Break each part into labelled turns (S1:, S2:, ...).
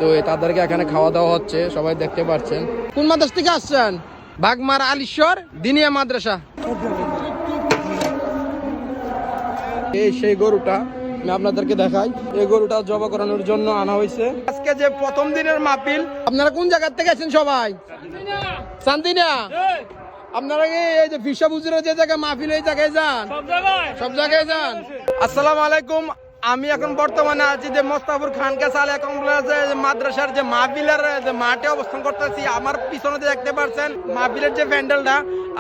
S1: তো তাদেরকে এখানে খাওয়া দাওয়া হচ্ছে, সবাই দেখতে পাচ্ছেন। কোন মাদ্রাসা থেকে আসছেন? বাগমার আলিশ্বর দিনিয়া মাদ্রাসা। এই সেই গরুটা আমি আপনাদেরকে দেখাই। এই গরুটা জবা করানোর জন্য আনা হয়েছে। আজকে যে প্রথম দিনের মাহফিল, আপনারা কোন জায়গা থেকে আছেন? সবাই শান্তিনা। আপনারা কি এই যে ফিরসা বুজুরের যে জায়গায় মাহফিল, এই জায়গায় যান? সব জায়গায় যান। আসসালামু আলাইকুম। আমি এখন বর্তমানে আছি যে মোস্তাফুর খানকা সালেহ কমপ্লেক্সে মাদ্রাসার যে মাহফিলের যে মাঠে অবস্থান করতেছি। আমার পিছনে দেখতে পাচ্ছেন মাহফিলের যে প্যান্ডেলটা।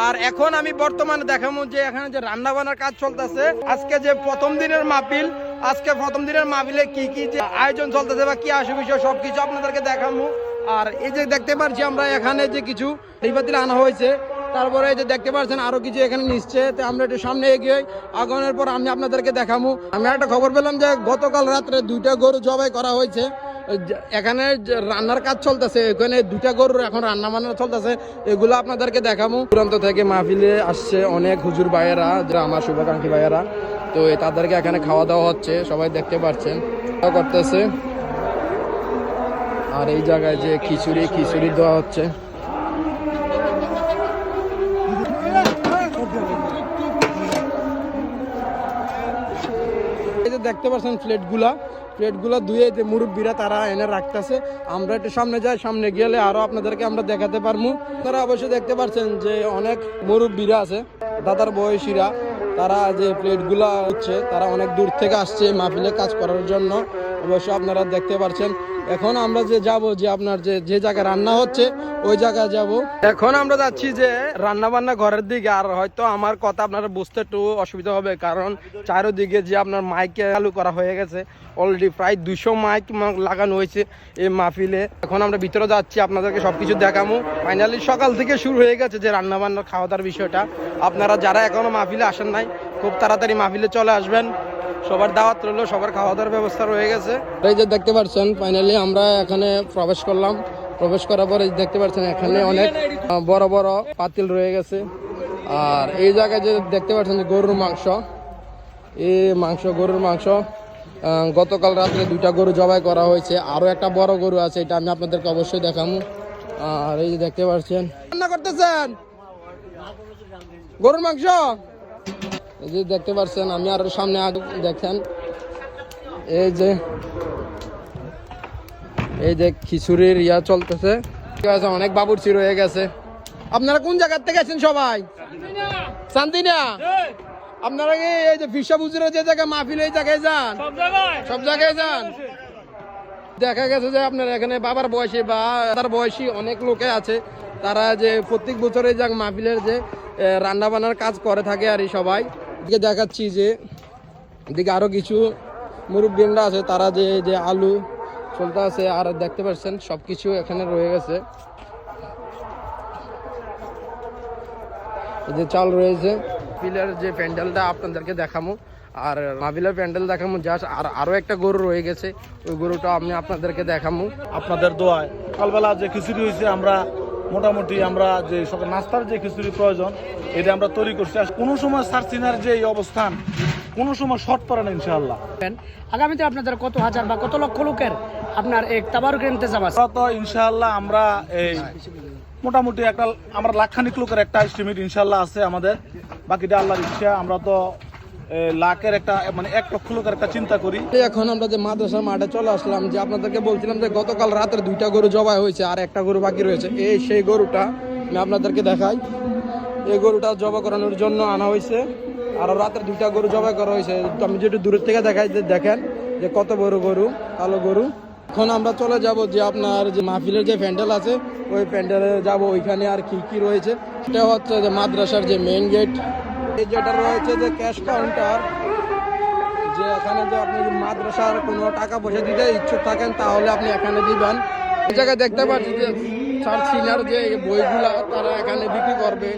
S1: আর এখন আমি বর্তমানে দেখাবো যে এখানে যে রান্না বান্নার কাজ চলতেছে। আজকে যে প্রথম দিনের মাহফিল, আজকে প্রথম দিনের মাহফিলে কি কি যে আয়োজন চলতেছে বা কি আসে বিষয় সবকিছু আপনাদেরকে দেখাবো। আর এই যে দেখতে পাচ্ছি আমরা এখানে যে কিছু দইপাতিল আনা হয়েছে, তারপরে এই যে দেখতে পাচ্ছেন আরো কিছু এখানে নিচ্ছে। আমরা একটু সামনে এগিয়ে আগানোর পর আমি আপনাদেরকে দেখাবো। আমি একটা খবর পেলাম যে গতকাল রাত্রে 2টা গরু জবাই করা হয়েছে। এখানে রান্নার কাজ চলতেছে, এখানে 2টা গরুর এখন রান্না বান্না চলতেছে, এগুলো আপনাদেরকে দেখাবো। দূরান্ত থেকে মাহফিলে আসছে অনেক হুজুর ভাইয়েরা, যারা আমার শুভাকাঙ্ক্ষী ভাইয়েরা। তো তাদেরকে এখানে খাওয়া দাওয়া হচ্ছে, সবাই দেখতে পাচ্ছেন করতেছে। আর এই জায়গায় যে খিচুড়ি দেওয়া হচ্ছে। দেখতে পাচ্ছেন প্লেটগুলা ধুয়ে যে মুরব্বীরা তারা এনে রাখতেছে। আমরা একটু সামনে যাই, সামনে গেলে আরো আপনাদেরকে আমরা দেখাতে পারবো। আপনারা অবশ্যই দেখতে পাচ্ছেন যে অনেক মুরব্বীরা আছে, দাদার বয়সীরা, তারা যে প্লেটগুলা হচ্ছে তারা অনেক দূর থেকে আসছে মাহফিলে কাজ করার জন্য। অবশ্যই আপনারা দেখতে পাচ্ছেন। এখন আমরা যে যাব যে আপনার যে জায়গায় রান্না হচ্ছে ওই জায়গায় যাব। এখন আমরা যাচ্ছি যে রান্না বান্না ঘরের দিকে। আর হয়তো আমার কথা আপনারা বুঝতে একটু অসুবিধা হবে, কারণ চারিদিকে যে আপনার মাইক চালু করা হয়ে গেছে। অলরেডি প্রায় 200 মাইক লাগানো হয়েছে এই মাহফিলে। এখন আমরা ভিতরে যাচ্ছি, আপনাদেরকে সবকিছু দেখাবো। ফাইনালি সকাল থেকে শুরু হয়ে গেছে যে রান্না বান্নার খাওয়া দাওয়ার বিষয়টা। আপনারা যারা এখনো মাহফিলে আসেন নাই, খুব তাড়াতাড়ি মাহফিলে চলে আসবেন। সবার দাওয়াত রইল, সবার খাওয়া দাওয়ার ব্যবস্থা রয়ে গেছে। এই যে দেখতে পাচ্ছেন ফাইনালি আমরা এখানে প্রবেশ করলাম। প্রবেশ করার পরে দেখতে পাচ্ছেন এখানে অনেক বড় বড় পাতিল রয়ে গেছে। আর এই জায়গায় যে দেখতে পাচ্ছেন যে গরুর মাংস, গরুর মাংস গতকাল রাত্রে 2টা গরু জবাই করা হয়েছে। আরো একটা বড় গরু আছে, এটা আমি আপনাদেরকে অবশ্যই দেখাবো। আর এই যে দেখতে পাচ্ছেন রান্না করতেছেন গরুর মাংস। এই যে দেখতে পাচ্ছেন, আমি আরো সামনে দেখেন এই যে খিচুড়ির চলতেছে। ঠিক আছে, অনেক বাবুর্চি রয়ে গেছে। আপনারা কোন জায়গা থেকে আছেন? সবাই শান্তিনা। আপনারা কি এই যে ফিরসা বুজুরের যে জায়গায় মাহফিল, এই জায়গায় যান? সব জায়গায় যান। দেখা গেছে যে আপনার এখানে বাবার বয়সী বা দাদার বয়সী অনেক লোকে আছে, তারা যে প্রত্যেক বছরে যাক মাহফিলের যে রান্না বান্নার কাজ করে থাকে। আর এই সবাই এদিকে দেখাচ্ছি যে এদিকে আরো কিছু মুরব্বীরা আছে, তারা যে আলু চলতে আছে। আর দেখতে পাচ্ছেন সবকিছু এখানে রয়ে গেছে, এই যে চাল রয়েছে। মাহফিলের যে প্যান্ডেলটা আপনাদেরকে দেখাবো, আর মাহফিলের প্যান্ডেল দেখাবো জাস্ট। আর আরো একটা গরু রয়ে গেছে, ওই গরুটা আমি আপনাদেরকে দেখাবো।
S2: আপনাদের দোয়ায় সকালবেলা যে খিচুড়ি হয়েছে, আমরা মোটামুটি আমরা যে সকাল নাস্তার যে খিচুড়ি প্রয়োজন এটা আমরা তৈরি করছি। কোনো সময় সার্চিনার যে অবস্থান, কোনো সময় শর্ট পড়ে না ইনশাআল্লাহ।
S3: আগামীতে আপনাদের কত হাজার বা কত লক্ষ লোকের আপনার এক তাবারুকের ইন্তজাম আছে?
S2: তো ইনশাআল্লাহ আমরা এই মোটামুটি আমরা লাখখানিক লোকের একটা এস্টিমেট ইনশাআল্লাহ আছে আমাদের। বাকিটা আল্লাহর ইচ্ছা। আমরা তো লাখের একটা মানে 1 লক্ষ লোকের একটা চিন্তা করি।
S1: এখন আমরা যে মাদ্রাসার মাঠে চলে আসলাম, যে আপনাদেরকে বলছিলাম যে গতকাল রাতের 2টা গরু জবাই হয়েছে, আর একটা গরু বাকি রয়েছে। এই সেই গরুটা আমি আপনাদেরকে দেখাই। এই গরুটা জবাই করানোর জন্য আনা হয়েছে। আর রাতের 2টা গরু জবাই করা হয়েছে। আমি যেটা দূরের থেকে দেখাই, দেখেন যে কত বড় গরু, কালো গরু। এখন আমরা চলে যাব যে আপনার যে মাহফিলের যে প্যান্ডেল আছে ওই প্যান্ডেলে যাব। ওইখানে আর কি রয়েছে সেটা হচ্ছে যে মাদ্রাসার যে মেইন গেট, এই যেটা রয়েছে যে ক্যাশ কাউন্টার, যে এখানে যে আপনি মাদ্রাসার কোনো টাকা পয়সা দিতে ইচ্ছুক থাকেন তাহলে আপনি এখানে দিবেন। এই জায়গায় দেখতে পাচ্ছি যে সিনিয়র যে বইগুলা তারা এখানে বিক্রি করবে।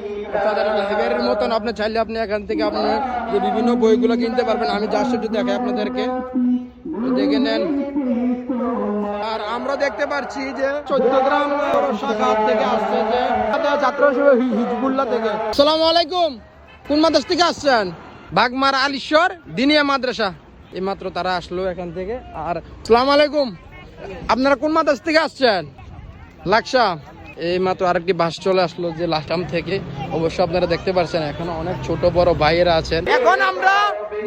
S1: তাদের লাইব্রেরির মতন আপনি চাইলে আপনি এখান থেকে আপনার যে বিভিন্ন বইগুলো কিনতে পারবেন। আমি জাস্ট একটু দেখাই আপনাদেরকে, দেখে নেন। আর আমরা দেখতে পাচ্ছি যে 14 গ্রাম শাখা থেকে আসছে, যে ছাত্র হিজবুল্লাহ থেকে। আসসালামু আলাইকুম। কোন মাদ্রাসা থেকে আসছেন? বাগমার আলিশ্বর দিনিয়া মাদ্রাসা। এইমাত্র তারা আসলো এখান থেকে। আর আসসালামু আলাইকুম। আপনারা কোন মাদ্রাসা থেকে আসছেন? লাকসা। এই মাত্র আরেকটি বাস চলে আসলো যে লাকসাম থেকে। অবশ্য আপনারা দেখতে পাচ্ছেন এখানে অনেক ছোট বড় ভাইয়েরা আছেন। এখন আমরা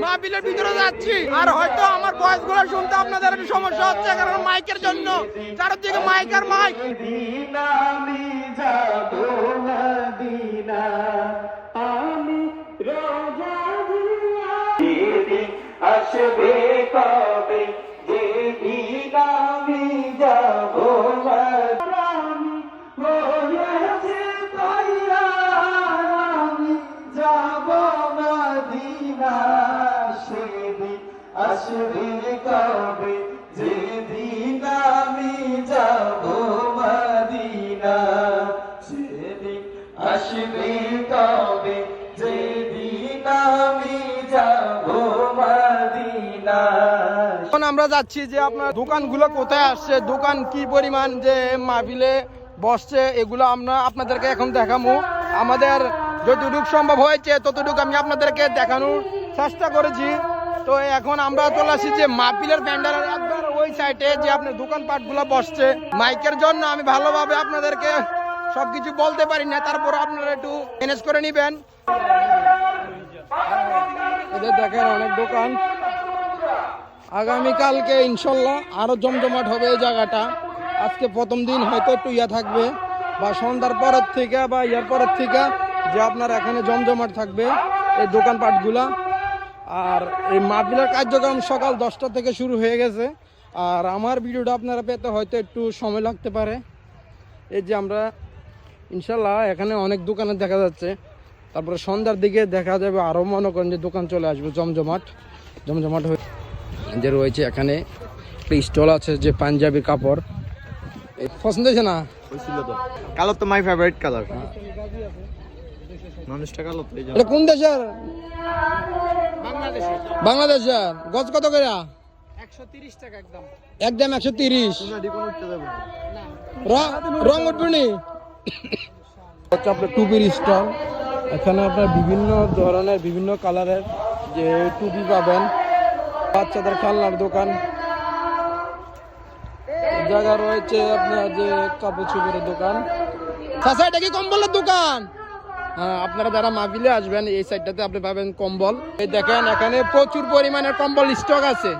S1: মাহফিলের ভিতরে যাচ্ছি, আর হয়তো আমার ভয়েস গুলো শুনতে আপনাদের একটু সমস্যা হচ্ছে, কারণ মাইকের জন্য চারদিকে মাইক আর মাইক।
S4: আসবে কবে যেদিন আমি যাব আমি হয়েছে তৈয়ার আমি যাব মদিনা সেদিন আসবে কবে যেদিন আমি যাব মদিনা সেদিন আসবে কবে যেদিন আমি যাব মদিনা।
S1: এখন আমরা যাচ্ছি যে আপনার দোকানগুলো কোথায় আসছে, দোকান কি পরিমাণ যে মাহফিলে বসছে, এগুলো আমরা আপনাদেরকে এখন দেখাবো। আমাদের যতটুকু সম্ভব হয়েছে ততটুকু আমি আপনাদেরকে দেখানোর চেষ্টা করেছি। তো এখন আমরা চলে আসি যে মাহফিলের প্যান্ডেলের একবার ওই সাইডে যে আপনার দোকানপাটগুলো বসছে। মাইকের জন্য আমি ভালোভাবে আপনাদেরকে সবকিছু বলতে পারি না, তারপর আপনারা একটু ম্যানেজ করে নেবেন। এদের দেখেন অনেক দোকান। আগামীকালকে ইনশাল্লাহ আরো জমজমাট হবে এই জায়গাটা। আজকে প্রথম দিন হয়তো একটু থাকবে, বা সন্ধ্যার পরের থেকে বা ইয়ার পরের থেকে যে আপনার এখানে জমজমাট থাকবে এই দোকানপাটগুলা। আর এই মাহফিলের কার্যক্রম সকাল 10টা থেকে শুরু হয়ে গেছে। আর আমার ভিডিওটা আপনারা পেতে হয়তো একটু সময় লাগতে পারে। এই যে আমরা ইনশাল্লাহ এখানে অনেক দোকানে দেখা যাচ্ছে, তারপরে সন্ধ্যার দিকে দেখা যাবে আরও মনে করেন যে দোকান চলে আসবে জমজমাট হয়ে যে রয়েছে। এখানে একটা স্টল আছে যে পাঞ্জাবি কাপড়। পছন্দ হয়েছে না?
S5: কালো তো মাই ফেভারিট কালার। মানুষটা কালো তো।
S1: এটা কোন দেশের? বাংলাদেশের। গজ কত করে?
S3: 130 টাকা একদম।
S1: একদম 130। রং উঠবনি হচ্ছে আপনার টুপির স্টল। এখানে আপনার বিভিন্ন ধরনের বিভিন্ন কালারের যে টুপি পাবেন। বাচ্চাদের খেলনার দোকান জায়গা রয়েছে, আপনার যে কাপড় চোপড়ের দোকান। চাচা এটা কি কম্বলের দোকান? হ্যাঁ, আপনারা যারা মাহফিলে আসবেন এই সাইডটাতে আপনি পাবেন কম্বল। এই দেখেন এখানে প্রচুর পরিমাণে কম্বল স্টক আছে,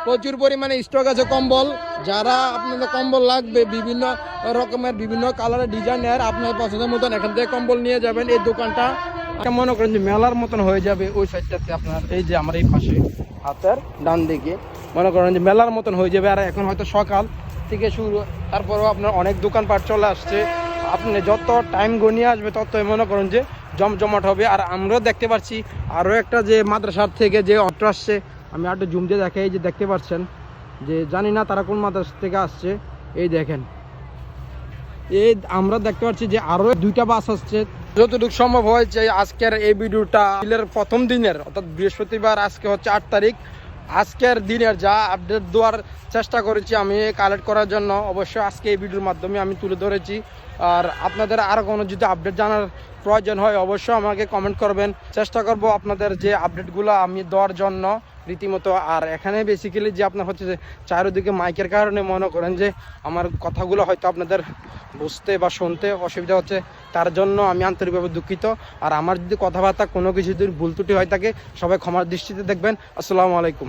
S1: প্রচুর পরিমাণে স্টক আছে কম্বল। যারা আপনাদের কম্বল লাগবে বিভিন্ন রকমের বিভিন্ন কালারের ডিজাইনের আপনার পছন্দের মতন এখান থেকে কম্বল নিয়ে যাবেন। এই দোকানটা মনে করেন যে মেলার মতন হয়ে যাবে ওই সাইডটাতে আপনার। এই যে আমার এই পাশে হাতের ডান দিকে মনে করেন যে মেলার মতন হয়ে যাবে। আর এখন হয়তো সকাল থেকে শুরু, তারপরেও আপনার অনেক দোকানপাট চলে আসছে। আপনি যত টাইম গনিয়ে আসবে তত মনে করেন যে জমজমাট হবে। আর আমরাও দেখতে পাচ্ছি আরও একটা যে মাদ্রাসার থেকে যে অটো আসছে, আমি একটু জুম দিয়ে দেখাই। এই যে দেখতে পাচ্ছেন যে জানি না তারা কোন মাদ্রাসা থেকে আসছে। এই দেখেন এই আমরা দেখতে পাচ্ছি যে আরো 2টা বাস আসছে। যতটুকু সম্ভব হয়েছে আজকের এই ভিডিওটা প্রথম দিনের অর্থাৎ বৃহস্পতিবার, আজকে হচ্ছে 8 তারিখ। আজকের দিনের যা আপডেট দেওয়ার চেষ্টা করেছি আমি কালেক্ট করার জন্য, অবশ্যই আজকে এই ভিডিওর মাধ্যমে আমি তুলে ধরেছি। আর আপনাদের আরও কোনো যদি আপডেট জানার প্রয়োজন হয় অবশ্যই আমাকে কমেন্ট করবেন, চেষ্টা করব আপনাদের যে আপডেটগুলো আমি দেওয়ার জন্য রীতিমতো। আর এখানে বেসিক্যালি যে আপনার হচ্ছে যে চারিদিকে মাইকের কারণে মনে করেন যে আমার কথাগুলো হয়তো আপনাদের বুঝতে বা শুনতে অসুবিধা হচ্ছে, তার জন্য আমি আন্তরিকভাবে দুঃখিত। আর আমার যদি কথাবার্তা কোনো কিছু যদি ভুল ত্রুটি হয়ে থাকে সবাই ক্ষমার দৃষ্টিতে দেখবেন। আসসালামু আলাইকুম।